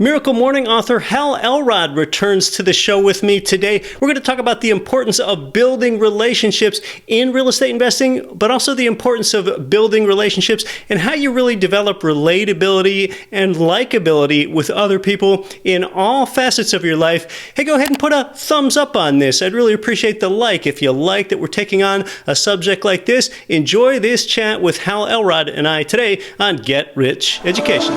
Miracle Morning author Hal Elrod returns to the show with me today. We're going to talk about the importance of building relationships in real estate investing, but also the importance of building relationships and how you really develop relatability and likability with other people in all facets of your life. Hey, go ahead and put a thumbs up on this. I'd really appreciate the like. If you like that we're taking on a subject like this, enjoy this chat with Hal Elrod and I today on Get Rich Education.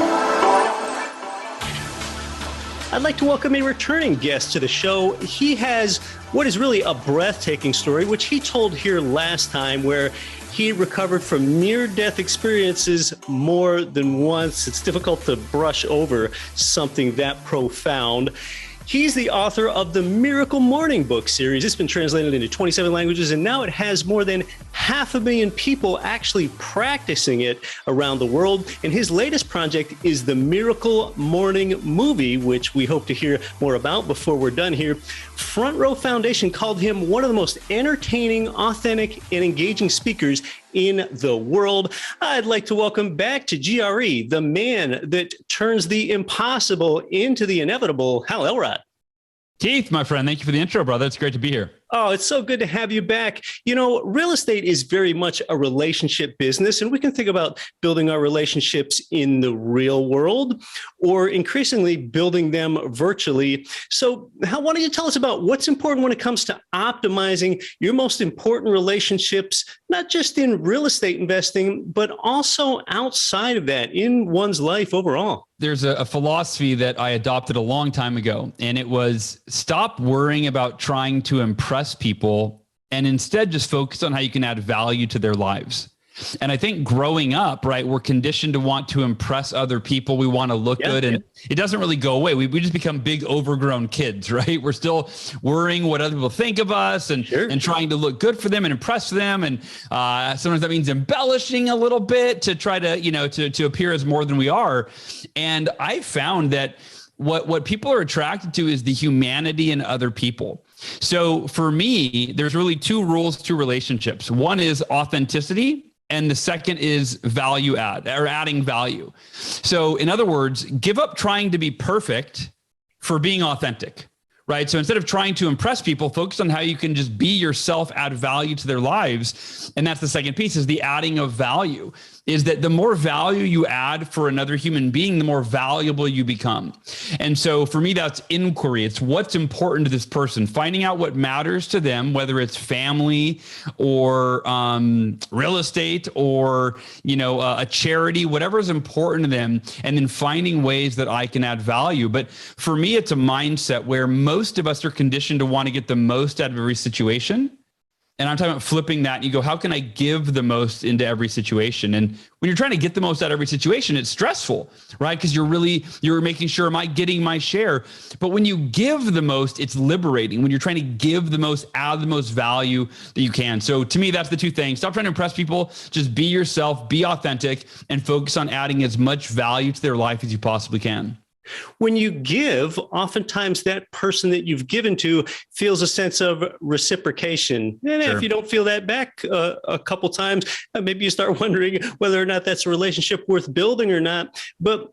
I'd like to welcome a returning guest to the show. He has what is really a breathtaking story, which he told here last time, where he recovered from near-death experiences more than once. It's difficult to brush over something that profound. He's the author of the Miracle Morning book series. It's been translated into 27 languages, and now it has more than 500,000 people actually practicing it around the world. And his latest project is the Miracle Morning movie, which we hope to hear more about before we're done here. Front Row Foundation called him one of the most entertaining, authentic, and engaging speakers in the world. I'd like to welcome back to GRE the man that turns the impossible into the inevitable, Hal Elrod. Keith, my friend, thank you for the intro, brother. It's great to be here. Oh, it's so good to have you back. You know, real estate is very much a relationship business, and we can think about building our relationships in the real world or increasingly building them virtually. So, Hal, why don't you tell us about what's important when it comes to optimizing your most important relationships, not just in real estate investing, but also outside of that in one's life overall? There's a philosophy that I adopted a long time ago, and it was stop worrying about trying to impress people and instead just focus on how you can add value to their lives. And I think growing up, right, we're conditioned to want to impress other people. We want to look good, and it doesn't really go away. We just become big overgrown kids, right? We're still worrying what other people think of us and trying to look good for them and impress them. And sometimes that means embellishing a little bit to try to, to appear as more than we are. And I found that what people are attracted to is the humanity in other people. So for me, there's really two rules to relationships. One is authenticity, and the second is value add, or adding value. So in other words, give up trying to be perfect for being authentic, right? So instead of trying to impress people, focus on how you can just be yourself, add value to their lives. And that's the second piece, is the adding of value. Is that the more value you add for another human being, the more valuable you become. And so for me, that's inquiry. It's what's important to this person, finding out what matters to them, whether it's family or real estate or, a charity, whatever is important to them, and then finding ways that I can add value. But for me, it's a mindset where most of us are conditioned to want to get the most out of every situation. And I'm talking about flipping that. And you go, how can I give the most into every situation? And when you're trying to get the most out of every situation, it's stressful, right? Because you're making sure, am I getting my share? But when you give the most, it's liberating. When you're trying to give the most, add the most value that you can. So to me, that's the two things. Stop trying to impress people. Just be yourself, be authentic, and focus on adding as much value to their life as you possibly can. When you give, oftentimes that person that you've given to feels a sense of reciprocation. And if you don't feel that back a couple times, maybe you start wondering whether or not that's a relationship worth building or not. But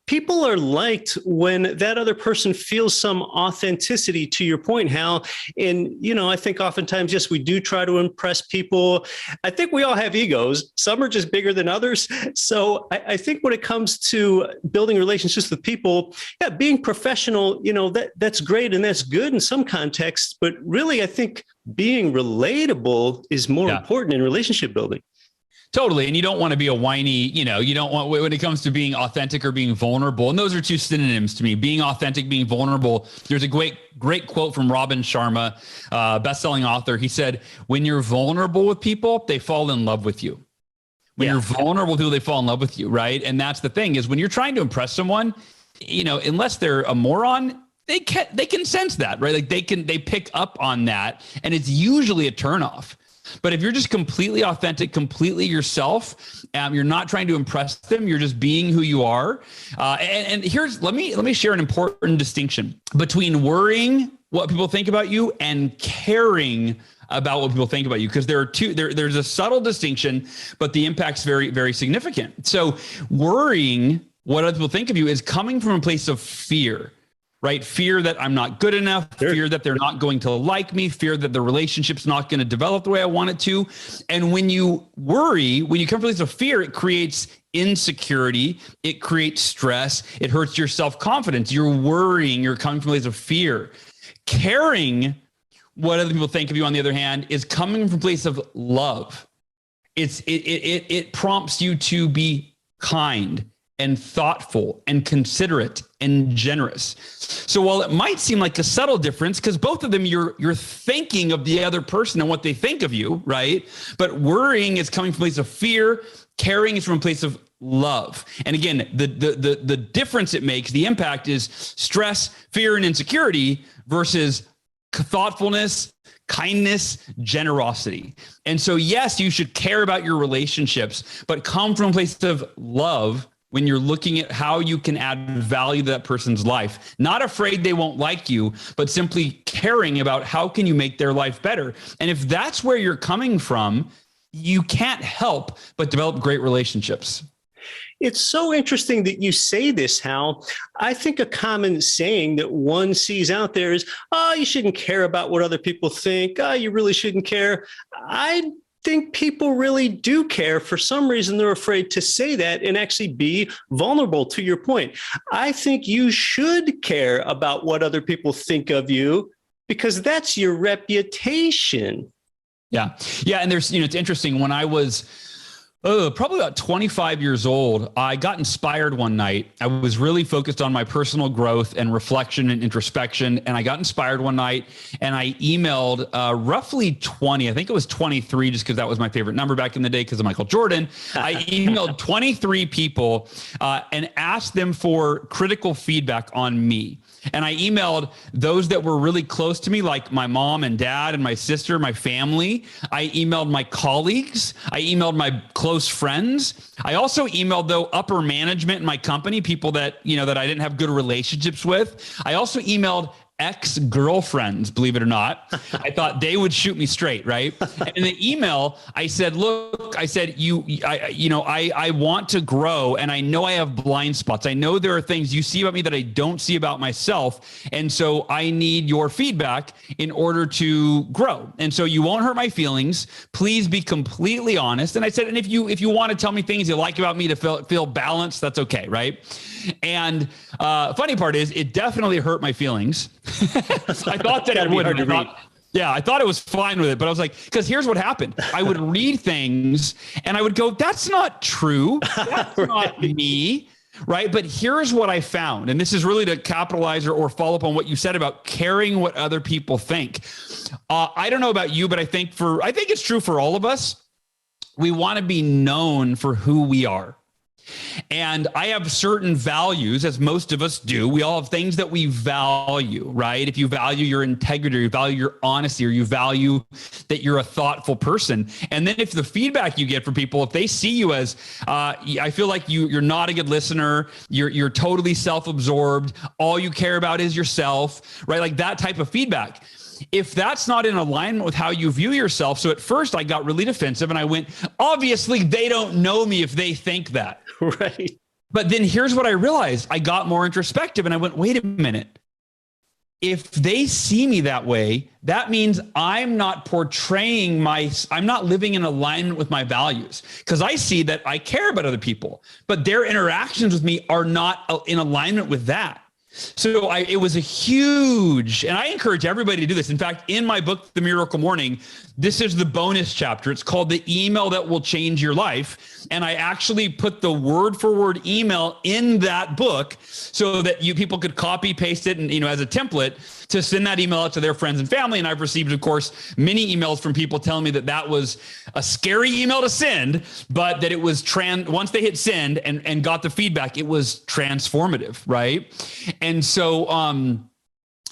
people are liked when that other person feels some authenticity, to your point, Hal. And, I think oftentimes, yes, we do try to impress people. I think we all have egos. Some are just bigger than others. So I think when it comes to building relationships with people, being professional, that's great and that's good in some contexts. But really, I think being relatable is more important in relationship building. Totally. And you don't want to be a whiny, you don't want, when it comes to being authentic or being vulnerable. And those are two synonyms to me, being authentic, being vulnerable. There's a great quote from Robin Sharma, best-selling author. He said, when you're vulnerable with people, they fall in love with you. When you're vulnerable with people, they fall in love with you, right? And that's the thing, is when you're trying to impress someone, unless they're a moron, they can sense that, right? Like they pick up on that, and it's usually a turnoff. But if you're just completely authentic, completely yourself, you're not trying to impress them, you're just being who you are. And here's, let me share an important distinction between worrying what people think about you and caring about what people think about you, because there's a subtle distinction, but the impact's very, very significant. So worrying what other people think of you is coming from a place of fear, right? Fear that I'm not good enough, fear that they're not going to like me, fear that the relationship's not going to develop the way I want it to. And when you worry, when you come from a place of fear, it creates insecurity, it creates stress, it hurts your self-confidence. You're worrying, you're coming from a place of fear. Caring what other people think of you, on the other hand, is coming from a place of love. It prompts you to be kind and thoughtful and considerate and generous. So while it might seem like a subtle difference, because both of them you're thinking of the other person and what they think of you, right? But worrying is coming from a place of fear, caring is from a place of love. And again, the difference it makes, the impact is stress, fear, and insecurity versus thoughtfulness, kindness, generosity. And so, yes, you should care about your relationships, but come from a place of love when you're looking at how you can add value to that person's life. Not afraid they won't like you, but simply caring about how can you make their life better. And if that's where you're coming from, you can't help but develop great relationships. It's so interesting that you say this, Hal. I think a common saying that one sees out there is, oh, you shouldn't care about what other people think. Oh, you really shouldn't care. I think people really do care. For some reason, they're afraid to say that and actually be vulnerable, to your point. I think you should care about what other people think of you because that's your reputation. Yeah. And there's, it's interesting. When I was probably about 25 years old, I got inspired one night. I was really focused on my personal growth and reflection and introspection. And I got inspired one night and I emailed roughly 20, I think it was 23, just because that was my favorite number back in the day because of Michael Jordan. I emailed 23 people and asked them for critical feedback on me. And I emailed those that were really close to me, like my mom and dad and my sister, my family. I emailed my colleagues. I emailed my close friends. I also emailed, though, upper management in my company, people that, that I didn't have good relationships with. I also emailed ex-girlfriends, believe it or not. I thought they would shoot me straight, right? And in the email, I said, look, I said, I want to grow and I know I have blind spots. I know there are things you see about me that I don't see about myself. And so I need your feedback in order to grow. And so you won't hurt my feelings. Please be completely honest. And I said, and if you want to tell me things you like about me to feel balanced, that's okay, right? And funny part is it definitely hurt my feelings. I thought that it would. I thought it was fine with it, but I was like, because here's what happened. I would read things and I would go, that's not true. That's not me. Right. But here's what I found. And this is really to capitalize or follow up on what you said about caring what other people think. I don't know about you, but I think it's true for all of us. We want to be known for who we are. And I have certain values, as most of us do. We all have things that we value, right? If you value your integrity, or you value your honesty, or you value that you're a thoughtful person. And then if the feedback you get from people, if they see you as, I feel like you're not a good listener, you're totally self-absorbed, all you care about is yourself, right? Like that type of feedback. If that's not in alignment with how you view yourself. So at first I got really defensive and I went, obviously they don't know me if they think that. Right. But then here's what I realized. I got more introspective and I went, wait a minute. If they see me that way, that means I'm not I'm not living in alignment with my values, because I see that I care about other people, but their interactions with me are not in alignment with that. So it was a huge, and I encourage everybody to do this. In fact, in my book, The Miracle Morning, this is the bonus chapter. It's called The Email That Will Change Your Life. And I actually put the word for word email in that book so that people could copy, paste it, and, as a template to send that email out to their friends and family. And I've received, of course, many emails from people telling me that was a scary email to send, but that it was once they hit send and got the feedback, it was transformative, right? And so,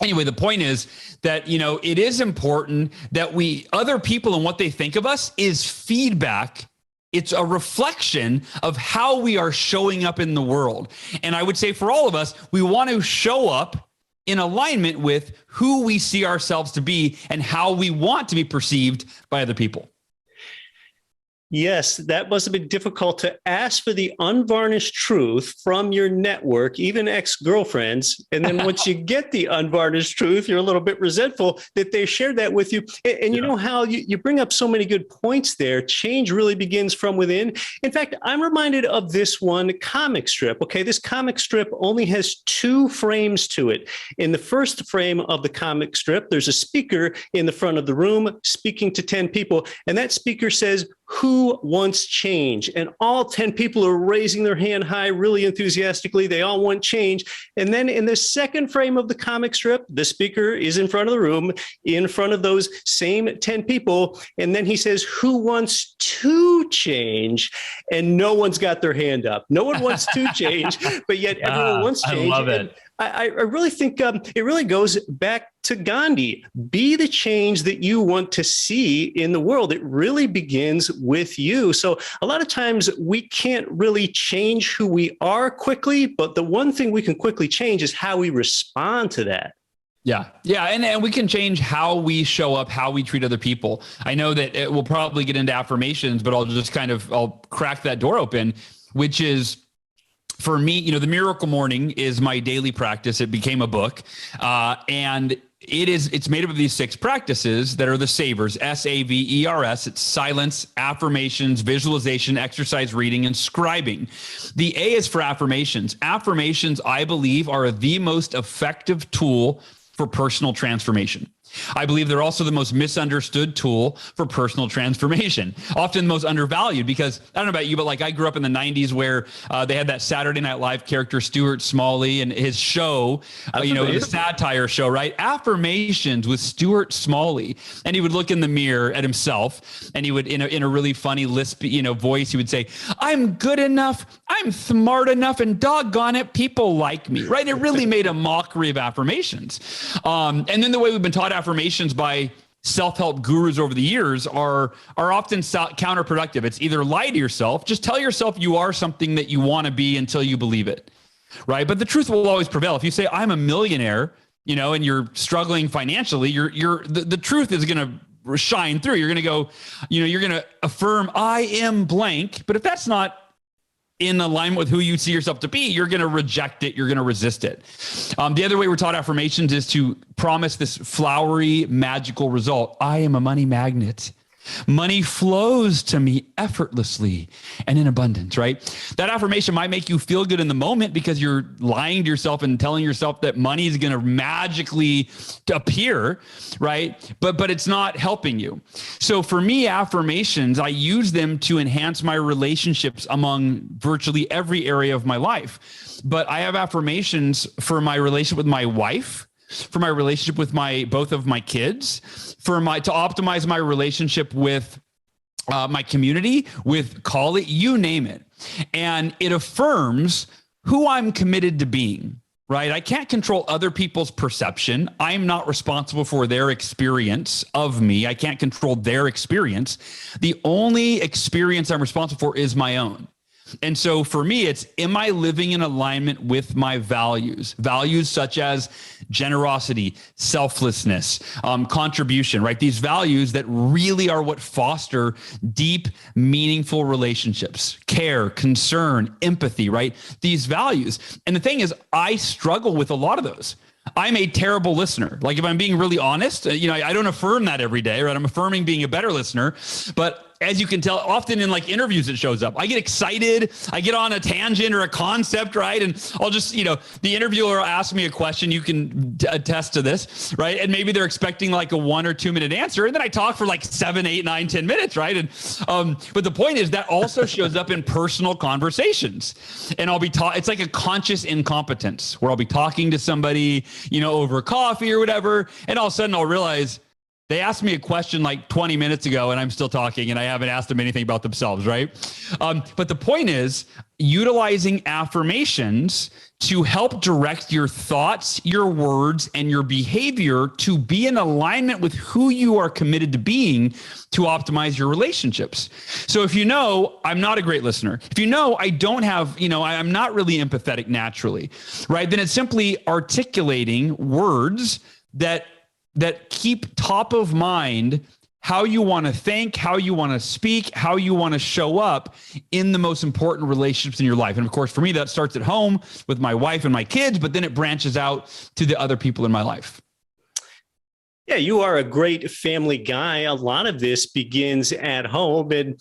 anyway, the point is that, it is important that other people and what they think of us is feedback. It's a reflection of how we are showing up in the world. And I would say for all of us, we want to show up in alignment with who we see ourselves to be and how we want to be perceived by other people. Yes, that must have been difficult to ask for the unvarnished truth from your network, even ex-girlfriends. And then once you get the unvarnished truth, you're a little bit resentful that they shared that with you. And you know how you bring up so many good points there. Change really begins from within. In fact, I'm reminded of this one comic strip. Okay, this comic strip only has 2 frames to it. In the first frame of the comic strip, there's a speaker in the front of the room speaking to 10 people. And that speaker says, "Who wants change?" And all 10 people are raising their hand high, really enthusiastically. They all want change. And then in the second frame of the comic strip, the speaker is in front of the room, in front of those same 10 people. And then he says, "Who wants to change?" And no one's got their hand up. No one wants to change, but yet everyone wants change. I love it. I really think it really goes back to Gandhi. Be the change that you want to see in the world. It really begins with you. So a lot of times we can't really change who we are quickly, but the one thing we can quickly change is how we respond to that. Yeah. Yeah. And we can change how we show up, how we treat other people. I know that it will probably get into affirmations, but I'll crack that door open, which is, for me, the Miracle Morning is my daily practice. It became a book, and it's made up of these 6 practices that are the savers, SAVERS. It's silence, affirmations, visualization, exercise, reading, and scribing. The A is for affirmations. Affirmations, I believe, are the most effective tool for personal transformation. I believe they're also the most misunderstood tool for personal transformation, often the most undervalued, because I don't know about you, but like I grew up in the 90s where they had that Saturday Night Live character, Stuart Smalley, and his show, the satire show, right? Affirmations with Stuart Smalley. And he would look in the mirror at himself and he would, in a really funny lisp, voice, he would say, "I'm good enough. I'm smart enough, and doggone it, people like me," right? And it really made a mockery of affirmations. And then the way we've been taught affirmations by self-help gurus over the years are often counterproductive. It's either lie to yourself, just tell yourself you are something that you want to be until you believe it, right? But the truth will always prevail. If you say, "I'm a millionaire," and you're struggling financially, the truth is going to shine through. You're going to go, you're going to affirm, "I am blank." But if that's not in alignment with who you see yourself to be, you're going to reject it. You're going to resist it. The other way we're taught affirmations is to promise this flowery, magical result. "I am a money magnet. Money flows to me effortlessly and in abundance," right? That affirmation might make you feel good in the moment because you're lying to yourself and telling yourself that money is going to magically appear, right? But it's not helping you. So for me, affirmations, I use them to enhance my relationships among virtually every area of my life. But I have affirmations for my relationship with my wife, for my relationship with both of my kids, to optimize my relationship with my community, with colleagues, you name it. And it affirms who I'm committed to being, right? I can't control other people's perception. I'm not responsible for their experience of me. I can't control their experience. The only experience I'm responsible for is my own. And so for me, it's, am I living in alignment with my values? Values such as generosity, selflessness, contribution, right? These values that really are what foster deep, meaningful relationships, care, concern, empathy, right? These values. And the thing is, I struggle with a lot of those. I'm a terrible listener. Like, if I'm being really honest, I don't affirm that every day, right? I'm affirming being a better listener, but as you can tell, often in like interviews, it shows up. I get excited. I get on a tangent or a concept, right? And I'll just, the interviewer will ask me a question. You can attest to this, right? And maybe they're expecting like a 1 or 2 minute answer. And then I talk for like 7, 8, 9, 10 minutes, right? And, but the point is that also shows up in personal conversations. And I'll be it's like a conscious incompetence where I'll be talking to somebody, over coffee or whatever. And all of a sudden I'll realize, they asked me a question like 20 minutes ago and I'm still talking and I haven't asked them anything about themselves, right? But the point is utilizing affirmations to help direct your thoughts, your words, and your behavior to be in alignment with who you are committed to being to optimize your relationships. So if I'm not a great listener, if I don't have, I'm not really empathetic naturally, right? Then it's simply articulating words that keep top of mind how you want to think, how you want to speak, how you want to show up in the most important relationships in your life. And of course, for me, that starts at home with my wife and my kids, but then it branches out to the other people in my life. Yeah, you are a great family guy. A lot of this begins at home, and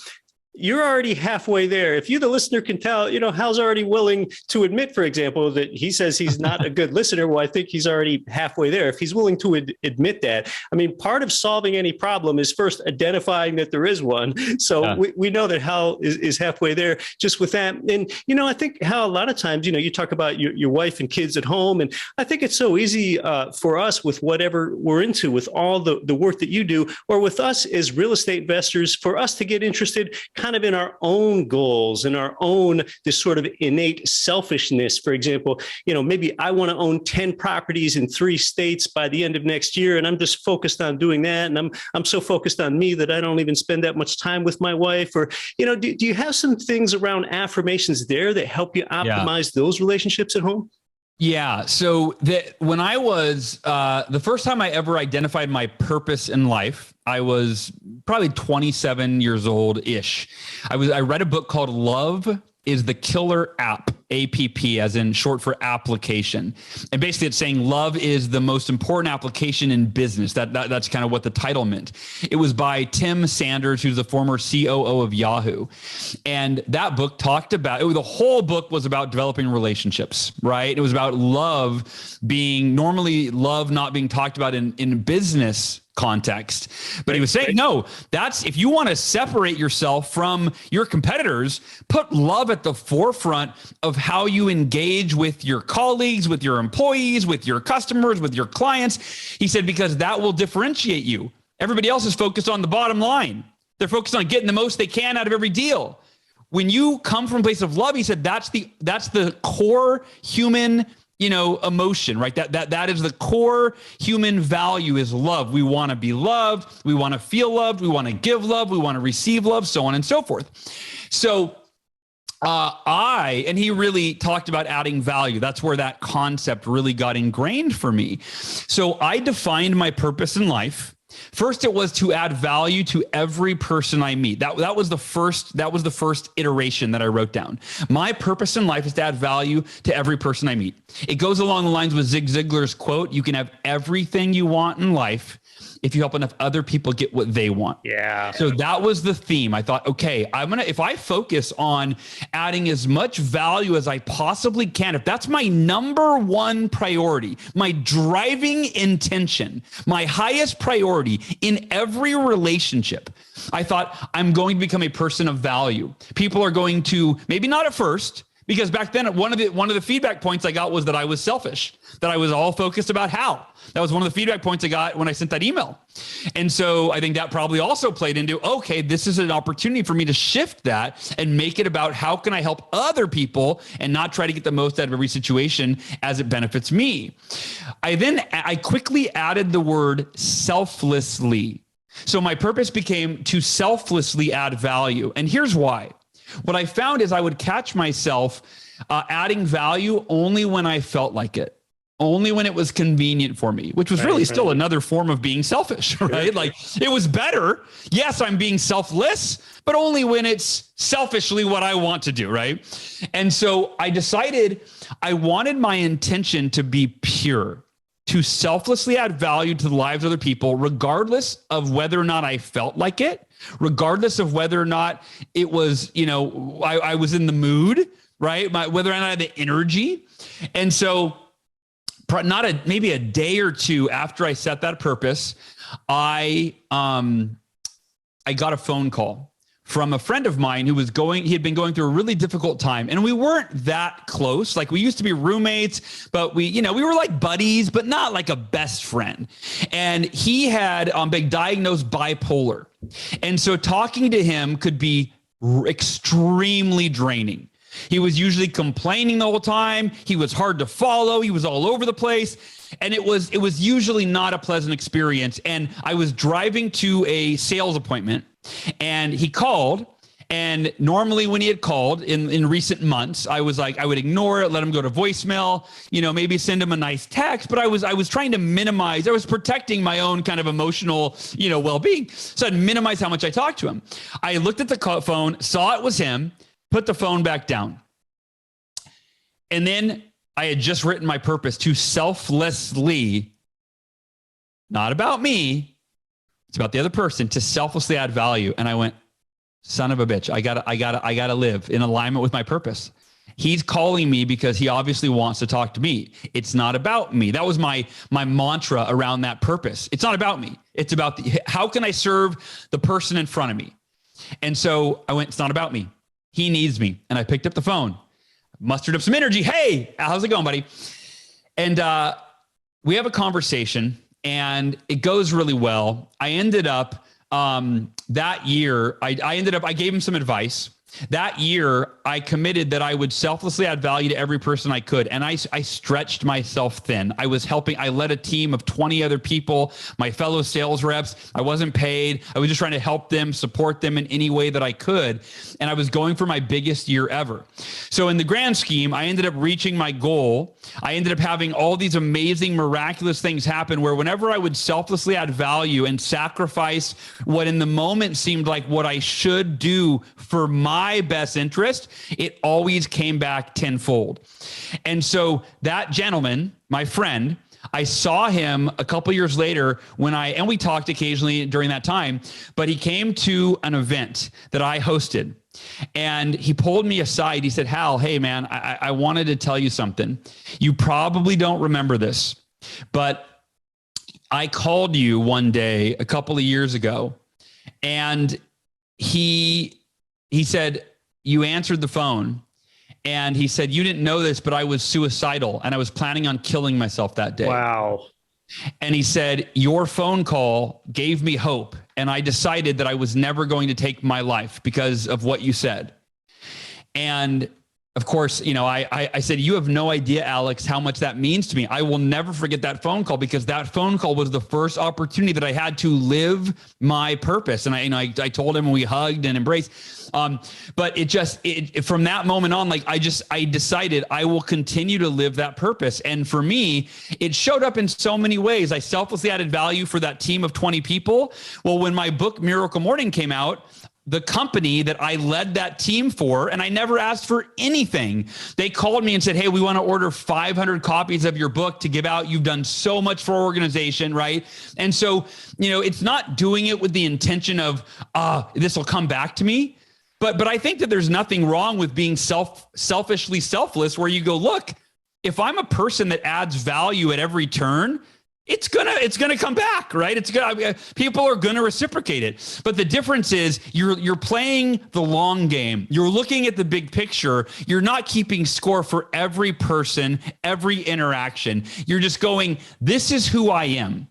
you're already halfway there. If you, the listener, can tell, Hal's already willing to admit, for example, that he says he's not a good listener. Well, I think he's already halfway there. If he's willing to admit that, I mean, part of solving any problem is first identifying that there is one. So we know that Hal is halfway there just with that. And, I think Hal, a lot of times, you talk about your wife and kids at home. And I think it's so easy for us with whatever we're into, with all the work that you do, or with us as real estate investors, for us to get interested kind of in our own goals and our own, this sort of innate selfishness. For example, maybe I want to own 10 properties in 3 states by the end of next year. And I'm just focused on doing that. And I'm so focused on me that I don't even spend that much time with my wife. Or, do you have some things around affirmations there that help you optimize those relationships at home? Yeah. So when I was, the first time I ever identified my purpose in life, I was probably 27 years old ish. I read a book called Love is the Killer App, APP, as in short for application. And basically it's saying love is the most important application in business. That's kind of what the title meant. It was by Tim Sanders, who's the former COO of Yahoo. And that book talked about, the whole book was about developing relationships, right? It was about love not being talked about in business context. But he was saying, no, that's, if you want to separate yourself from your competitors, put love at the forefront of how you engage with your colleagues, with your employees, with your customers, with your clients. He said, because that will differentiate you. Everybody else is focused on the bottom line. They're focused on getting the most they can out of every deal. When you come from a place of love, he said, that's the core human emotion, right? That is the core human value, is love. We want to be loved. We want to feel loved. We want to give love. We want to receive love, so on and so forth. So and he really talked about adding value. That's where that concept really got ingrained for me. So I defined my purpose in life. First, it was to add value to every person I meet. That was the first iteration that I wrote down. My purpose in life is to add value to every person I meet. It goes along the lines with Zig Ziglar's quote, "You can have everything you want in life if you help enough other people get what they want." Yeah. So that was the theme. I thought, okay, if I focus on adding as much value as I possibly can, if that's my number one priority, my driving intention, my highest priority in every relationship, I thought, I'm going to become a person of value. People are going to, maybe not at first, because back then, one of the feedback points I got was that I was selfish, that I was all focused about Hal. That was one of the feedback points I got when I sent that email. And so I think that probably also played into, okay, this is an opportunity for me to shift that and make it about how can I help other people and not try to get the most out of every situation as it benefits me. I quickly added the word selflessly. So my purpose became to selflessly add value. And here's why. What I found is I would catch myself adding value only when I felt like it, only when it was convenient for me, which was really still another form of being selfish, right? Like, it was better. Yes, I'm being selfless, but only when it's selfishly what I want to do, right? And so I decided I wanted my intention to be pure, to selflessly add value to the lives of other people, regardless of whether or not I felt like it, regardless of whether or not it was, I was in the mood, right? Whether or not I had the energy. And so maybe a day or two after I set that purpose, I got a phone call from a friend of mine he had been going through a really difficult time, and we weren't that close. Like, we used to be roommates, but we were like buddies, but not like a best friend. And he had been diagnosed bipolar. And so talking to him could be extremely draining. He was usually complaining the whole time. He was hard to follow. He was all over the place. And it was usually not a pleasant experience. And I was driving to a sales appointment, and he called, And normally when he had called in recent months, I was like, I would ignore it, let him go to voicemail, maybe send him a nice text, but I was trying to minimize, I was protecting my own kind of emotional, well-being. So I'd minimize how much I talked to him. I looked at the phone, saw it was him, put the phone back down. And then I had just written my purpose to selflessly, not about me, it's about the other person, to selflessly add value. And I went, son of a bitch, I gotta live in alignment with my purpose. He's calling me because he obviously wants to talk to me. It's not about me. That was my mantra around that purpose. It's not about me. It's about how can I serve the person in front of me? And so I went, it's not about me. He needs me. And I picked up the phone, mustered up some energy. Hey, how's it going, buddy? And we have a conversation and it goes really well. I ended up that year, I gave him some advice. That year, I committed that I would selflessly add value to every person I could. And I stretched myself thin. I led a team of 20 other people, my fellow sales reps. I wasn't paid. I was just trying to help them, support them in any way that I could. And I was going for my biggest year ever. So in the grand scheme, I ended up reaching my goal. I ended up having all these amazing, miraculous things happen where whenever I would selflessly add value and sacrifice what in the moment seemed like what I should do for my best interest, it always came back tenfold. And so that gentleman, my friend, I saw him a couple years later and we talked occasionally during that time, but he came to an event that I hosted and he pulled me aside. He said, Hal, hey man, I wanted to tell you something. You probably don't remember this, but I called you one day a couple of years ago and he said, you answered the phone and he said, you didn't know this, but I was suicidal and I was planning on killing myself that day. Wow. And he said, your phone call gave me hope. And I decided that I was never going to take my life because of what you said. And of course, I said, you have no idea, Alex, how much that means to me. I will never forget that phone call because that phone call was the first opportunity that I had to live my purpose. And I told him and we hugged and embraced. But from that moment on, I decided I will continue to live that purpose. And for me, it showed up in so many ways. I selflessly added value for that team of 20 people. Well, when my book, Miracle Morning, came out, the company that I led that team for, and I never asked for anything. They called me and said, hey, we want to order 500 copies of your book to give out. You've done so much for our organization, right? And so, it's not doing it with the intention of, this will come back to me. But I think that there's nothing wrong with being selfishly selfless where you go, look, if I'm a person that adds value at every turn, it's gonna come back, right? People are gonna reciprocate it. But the difference is you're playing the long game. You're looking at the big picture. You're not keeping score for every person, every interaction. You're just going, this is who I am.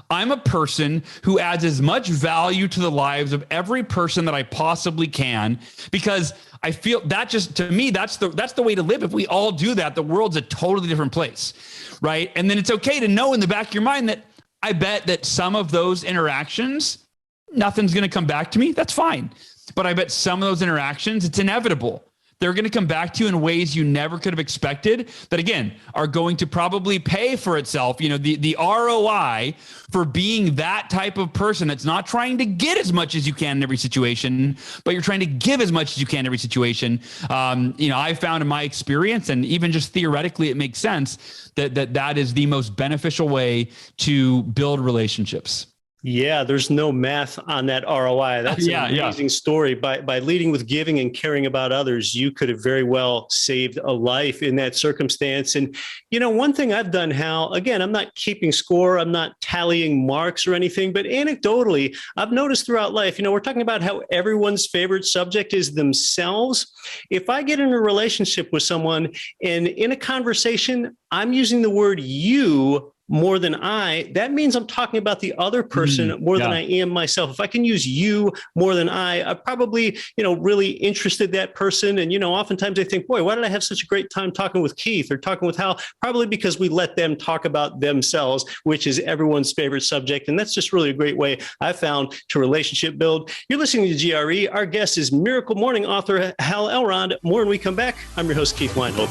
I'm a person who adds as much value to the lives of every person that I possibly can, because I feel that just, to me, that's the way to live. If we all do that, the world's a totally different place, right? And then it's okay to know in the back of your mind that I bet that some of those interactions, nothing's going to come back to me. That's fine. But I bet some of those interactions, it's inevitable. They're going to come back to you in ways you never could have expected that, again, are going to probably pay for itself. The ROI for being that type of person that's not trying to get as much as you can in every situation, but you're trying to give as much as you can in every situation. I found in my experience, and even just theoretically, it makes sense that is the most beneficial way to build relationships. Yeah, there's no math on that ROI. That's an amazing story. By leading with giving and caring about others, you could have very well saved a life in that circumstance. And, one thing I've done, Hal, again, I'm not keeping score, I'm not tallying marks or anything, but anecdotally, I've noticed throughout life, we're talking about how everyone's favorite subject is themselves. If I get in a relationship with someone and in a conversation, I'm using the word you more than I, that means I'm talking about the other person more than I am myself. If I can use you more than I probably, really interested that person. And, oftentimes they think, boy, why did I have such a great time talking with Keith or talking with Hal? Probably because we let them talk about themselves, which is everyone's favorite subject. And that's just really a great way I found to relationship build. You're listening to GRE. Our guest is Miracle Morning author Hal Elrod. More when we come back. I'm your host, Keith Weinhold.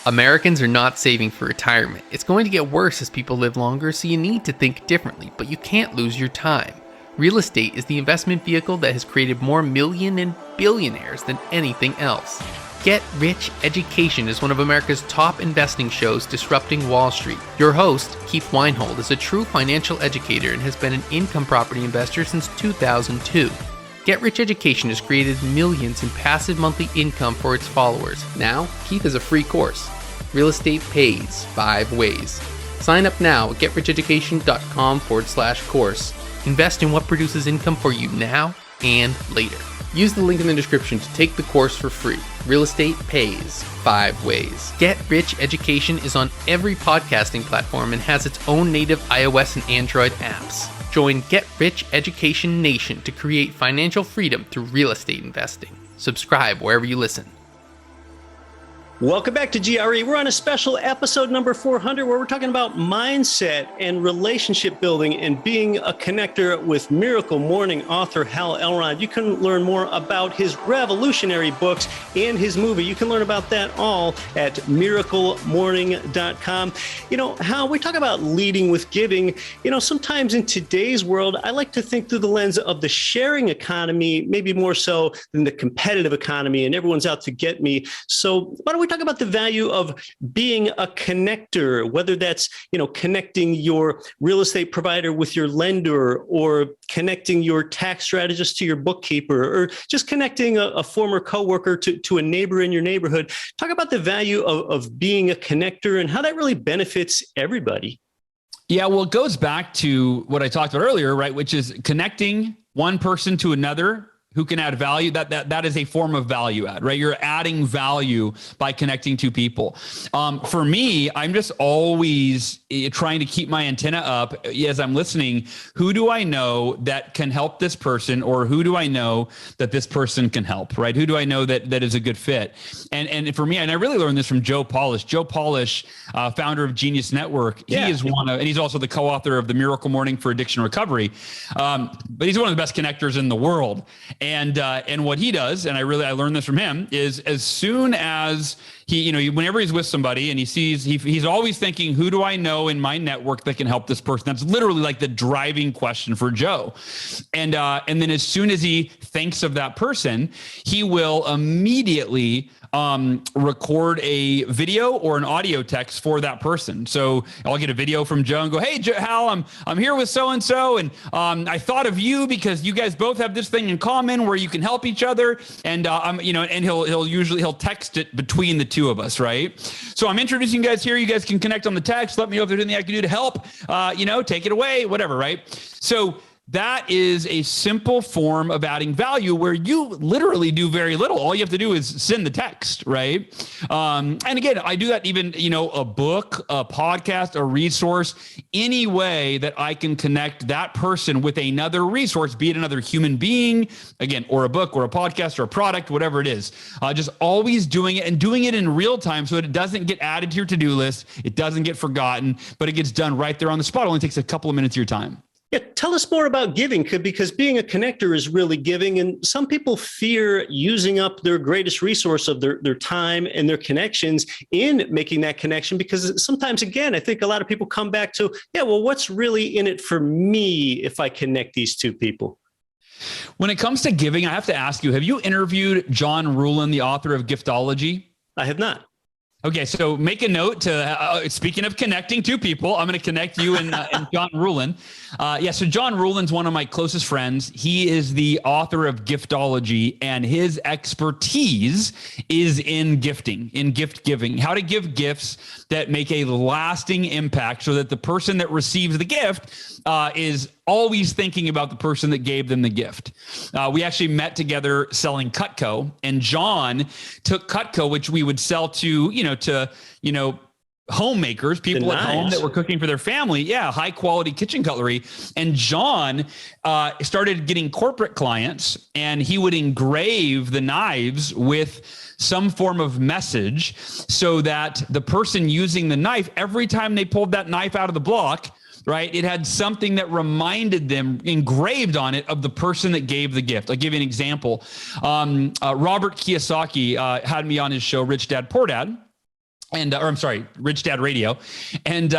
Americans are not saving for retirement. It's going to get worse as people live longer, so you need to think differently, but you can't lose your time. Real estate is the investment vehicle that has created more million and billionaires than anything else. Get Rich Education is one of America's top investing shows disrupting Wall Street. Your host, Keith Weinhold, is a true financial educator and has been an income property investor since 2002. Get Rich Education has created millions in passive monthly income for its followers. Now, Keith has a free course. Real estate pays 5 ways. Sign up now at getricheducation.com/course. Invest in what produces income for you now and later. Use the link in the description to take the course for free. Real estate pays 5 ways. Get Rich Education is on every podcasting platform and has its own native iOS and Android apps. Join Get Rich Education Nation to create financial freedom through real estate investing. Subscribe wherever you listen. Welcome back to GRE. We're on a special episode number 400 where we're talking about mindset and relationship building and being a connector with Miracle Morning author Hal Elrod. You can learn more about his revolutionary books and his movie. You can learn about that all at miraclemorning.com. Hal, we talk about leading with giving. Sometimes in today's world, I like to think through the lens of the sharing economy, maybe more so than the competitive economy, and everyone's out to get me. So why don't we talk about the value of being a connector, whether that's, connecting your real estate provider with your lender, or connecting your tax strategist to your bookkeeper, or just connecting a former coworker to a neighbor in your neighborhood. Talk about the value of being a connector and how that really benefits everybody. Yeah, well, it goes back to what I talked about earlier, right? Which is connecting one person to another who can add value. That is a form of value add, right? You're adding value by connecting two people. For me, I'm just always trying to keep my antenna up as I'm listening. Who do I know that can help this person, or who do I know that this person can help, right? Who do I know that is a good fit? And for me, and I really learned this from Joe Polish. Joe Polish, founder of Genius Network. He is one of, and he's also the co-author of the Miracle Morning for Addiction Recovery. But he's one of the best connectors in the world. And what he does, and I learned this from him, is as soon as he, whenever he's with somebody and he sees, he's always thinking, who do I know in my network that can help this person? That's literally like the driving question for Joe. And then as soon as he thinks of that person, he will immediately record a video or an audio text for that person. So I'll get a video from Joe and go, "Hey, Hal, I'm here with so-and-so. And I thought of you because you guys both have this thing in common where you can help each other." And and he'll text it between the two of us. Right. So I'm introducing you guys here. You guys can connect on the text. Let me know if there's anything I can do to help, take it away, whatever. Right. So that is a simple form of adding value where you literally do very little. All you have to do is send the text, right? And again, I do that even, a book, a podcast, a resource, any way that I can connect that person with another resource, be it another human being, again, or a book or a podcast or a product, whatever it is. Just always doing it and doing it in real time so that it doesn't get added to your to-do list. It doesn't get forgotten, but it gets done right there on the spot. It only takes a couple of minutes of your time. Yeah, tell us more about giving, because being a connector is really giving. And some people fear using up their greatest resource of their time and their connections in making that connection, because sometimes, again, I think a lot of people come back to, what's really in it for me if I connect these two people? When it comes to giving, I have to ask you, have you interviewed John Ruhlin, the author of Giftology? I have not. Okay, so make a note to, speaking of connecting two people, I'm going to connect you and John Ruhlin. So John Ruhlin's one of my closest friends. He is the author of Giftology, and his expertise is in gifting, in gift giving, how to give gifts that make a lasting impact so that the person that receives the gift is always thinking about the person that gave them the gift. We actually met together selling Cutco, and John took Cutco, which we would sell to homemakers, people at home that were cooking for their family. Yeah, high quality kitchen cutlery. And John started getting corporate clients, and he would engrave the knives with some form of message so that the person using the knife, every time they pulled that knife out of the block, right, it had something that reminded them, engraved on it, of the person that gave the gift. I'll give you an example. Robert Kiyosaki had me on his show, Rich Dad, Poor Dad. Rich Dad Radio. And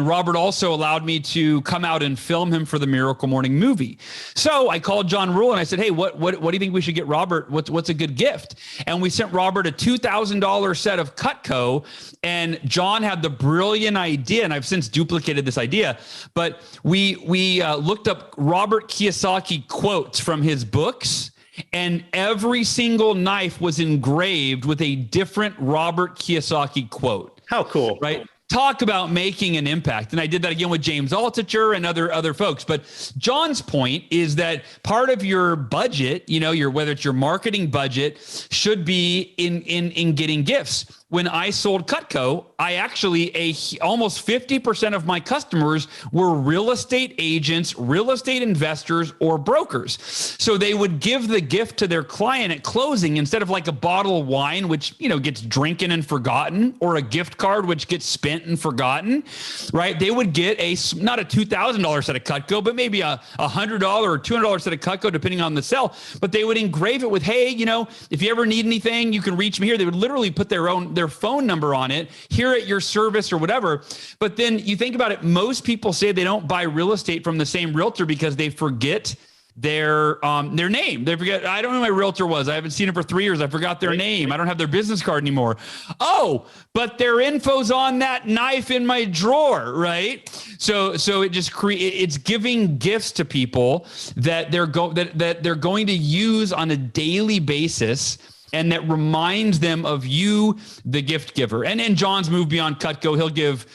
Robert also allowed me to come out and film him for the Miracle Morning movie. So I called John Rule and I said, hey, what do you think we should get Robert? What's a good gift? And we sent Robert a $2,000 set of Cutco, and John had the brilliant idea, and I've since duplicated this idea, but we looked up Robert Kiyosaki quotes from his books, and every single knife was engraved with a different Robert Kiyosaki quote. How cool, right? Talk about making an impact. And I did that again with James Altucher and other folks. But John's point is that part of your budget, whether it's your marketing budget, should be in getting gifts. When I sold Cutco, I actually, almost 50% of my customers were real estate agents, real estate investors, or brokers. So they would give the gift to their client at closing instead of like a bottle of wine, which, gets drinking and forgotten, or a gift card, which gets spent and forgotten, right? They would get not a $2,000 set of Cutco, but maybe a $100 or $200 set of Cutco, depending on the sell. But they would engrave it with, hey, if you ever need anything, you can reach me here. They would literally put their phone number on it, here at your service or whatever. But then you think about it, most people say they don't buy real estate from the same realtor because they forget their name. They forget, I don't know who my realtor was. I haven't seen it for 3 years. I forgot their name. I don't have their business card anymore. Oh, but their info's on that knife in my drawer, right? So it just it's giving gifts to people that they're going to use on a daily basis, and that reminds them of you, the gift giver. And John's moved beyond Cutco. He'll give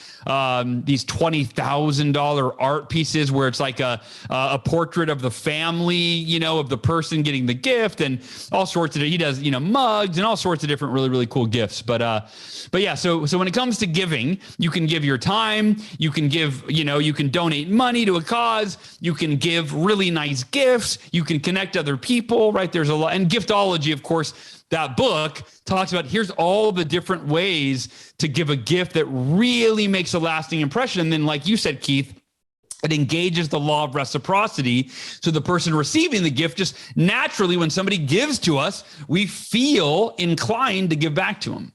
these $20,000 art pieces where it's like a portrait of the family, of the person getting the gift, and all sorts of, he does, mugs and all sorts of different really, really cool gifts. But yeah, so when it comes to giving, you can give your time, you can give, you can donate money to a cause, you can give really nice gifts, you can connect other people, right? There's a lot, and Giftology, of course, that book talks about, here's all the different ways to give a gift that really makes a lasting impression. And then, like you said, Keith, it engages the law of reciprocity. So the person receiving the gift, just naturally, when somebody gives to us, we feel inclined to give back to them.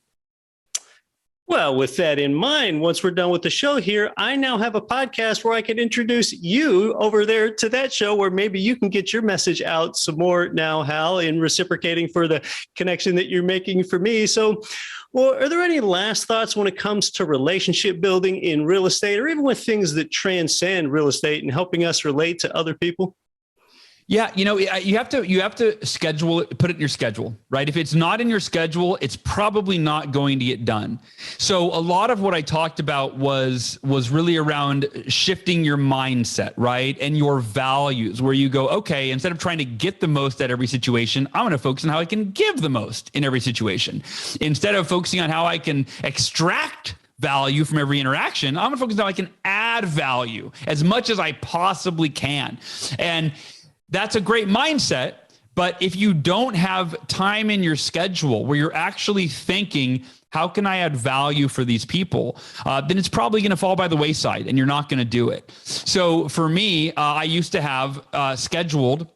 Well, with that in mind, once we're done with the show here, I now have a podcast where I can introduce you over there to that show, where maybe you can get your message out some more now, Hal, in reciprocating for the connection that you're making for me. So, well, are there any last thoughts when it comes to relationship building in real estate, or even with things that transcend real estate and helping us relate to other people? Yeah, you have to schedule it, put it in your schedule, right? If it's not in your schedule, it's probably not going to get done. So a lot of what I talked about was really around shifting your mindset, right? And your values, where you go, okay, instead of trying to get the most at every situation, I'm going to focus on how I can give the most in every situation. Instead of focusing on how I can extract value from every interaction, I'm going to focus on how I can add value as much as I possibly can. And that's a great mindset. But if you don't have time in your schedule where you're actually thinking, how can I add value for these people? Then it's probably going to fall by the wayside and you're not going to do it. So for me, I used to have scheduled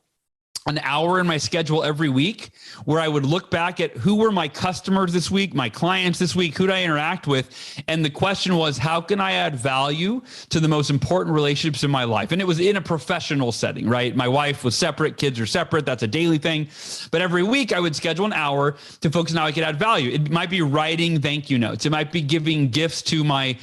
an hour in my schedule every week where I would look back at who were my customers this week, my clients this week, who did I interact with? And the question was, how can I add value to the most important relationships in my life? And it was in a professional setting, right? My wife was separate, kids are separate. That's a daily thing. But every week I would schedule an hour to focus on how I could add value. It might be writing thank you notes. It might be giving gifts to my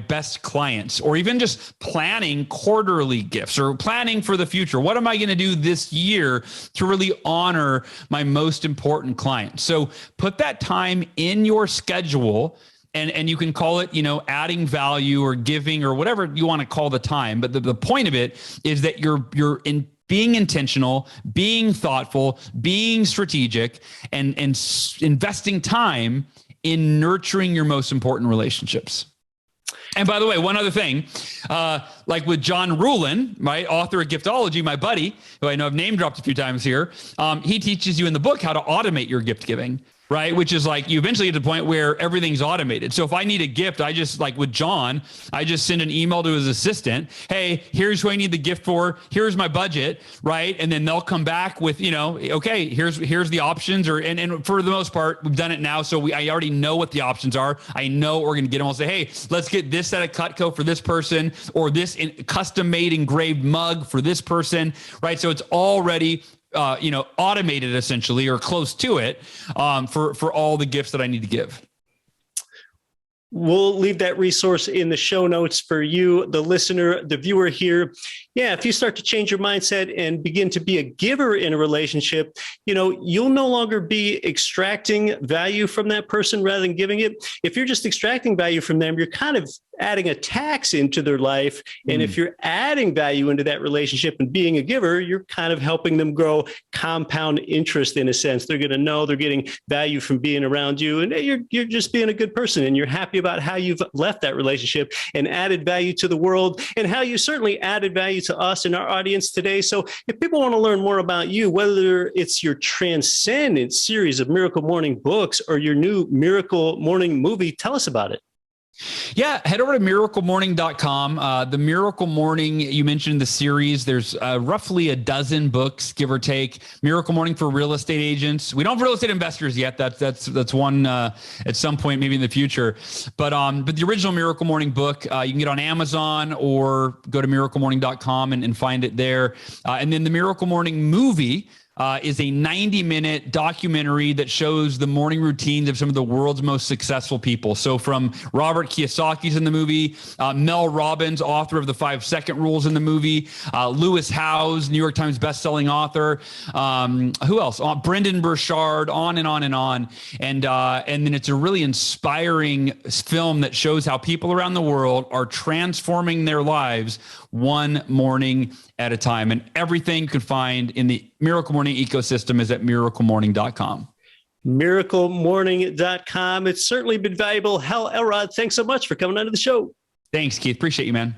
best clients, or even just planning quarterly gifts or planning for the future. What am I going to do this year to really honor my most important clients? So put that time in your schedule, and you can call it, adding value or giving or whatever you want to call the time. But the point of it is that you're being intentional, being thoughtful, being strategic, and investing time in nurturing your most important relationships. And by the way, one other thing, like with John Ruhlin, right, author of Giftology, my buddy, who I know I've name dropped a few times here, he teaches you in the book how to automate your gift giving. Right. Which is like you eventually get to the point where everything's automated. So if I need a gift, I just like with John, I just send an email to his assistant. Hey, here's who I need the gift for. Here's my budget. Right. And then they'll come back with, okay, here's the options and for the most part, we've done it now. So I already know what the options are. I know what we're going to get them. I'll say, hey, let's get this set of Cutco for this person or this custom made engraved mug for this person. Right. So it's already automated essentially or close to it for all the gifts that I need to give. We'll leave that resource in the show notes for you, the listener, the viewer here. Yeah, if you start to change your mindset and begin to be a giver in a relationship, you'll no longer be extracting value from that person rather than giving it. If you're just extracting value from them, you're kind of adding a tax into their life. And if you're adding value into that relationship and being a giver, you're kind of helping them grow compound interest in a sense. They're going to know they're getting value from being around you, and you're just being a good person, and you're happy about how you've left that relationship and added value to the world, and how you certainly added value to us and our audience today. So if people want to learn more about you, whether it's your Transcendent series of Miracle Morning books or your new Miracle Morning movie, tell us about it. Yeah, head over to miraclemorning.com. The Miracle Morning, you mentioned the series. There's roughly a dozen books, give or take. Miracle Morning for real estate agents. We don't have real estate investors yet. That's one at some point, maybe in the future. But the original Miracle Morning book, you can get on Amazon or go to miraclemorning.com and find it there. And then the Miracle Morning movie is a 90-minute documentary that shows the morning routines of some of the world's most successful people. So from Robert Kiyosaki's in the movie, Mel Robbins, author of the 5-Second Rules in the movie, Lewis Howes, New York Times bestselling author. Who else? Brendan Burchard, on and on and on. And then it's a really inspiring film that shows how people around the world are transforming their lives one morning at a time. And everything you can find in the Miracle Morning ecosystem is at miraclemorning.com. Miraclemorning.com. It's certainly been valuable. Hal Elrod, thanks so much for coming onto the show. Thanks, Keith. Appreciate you, man.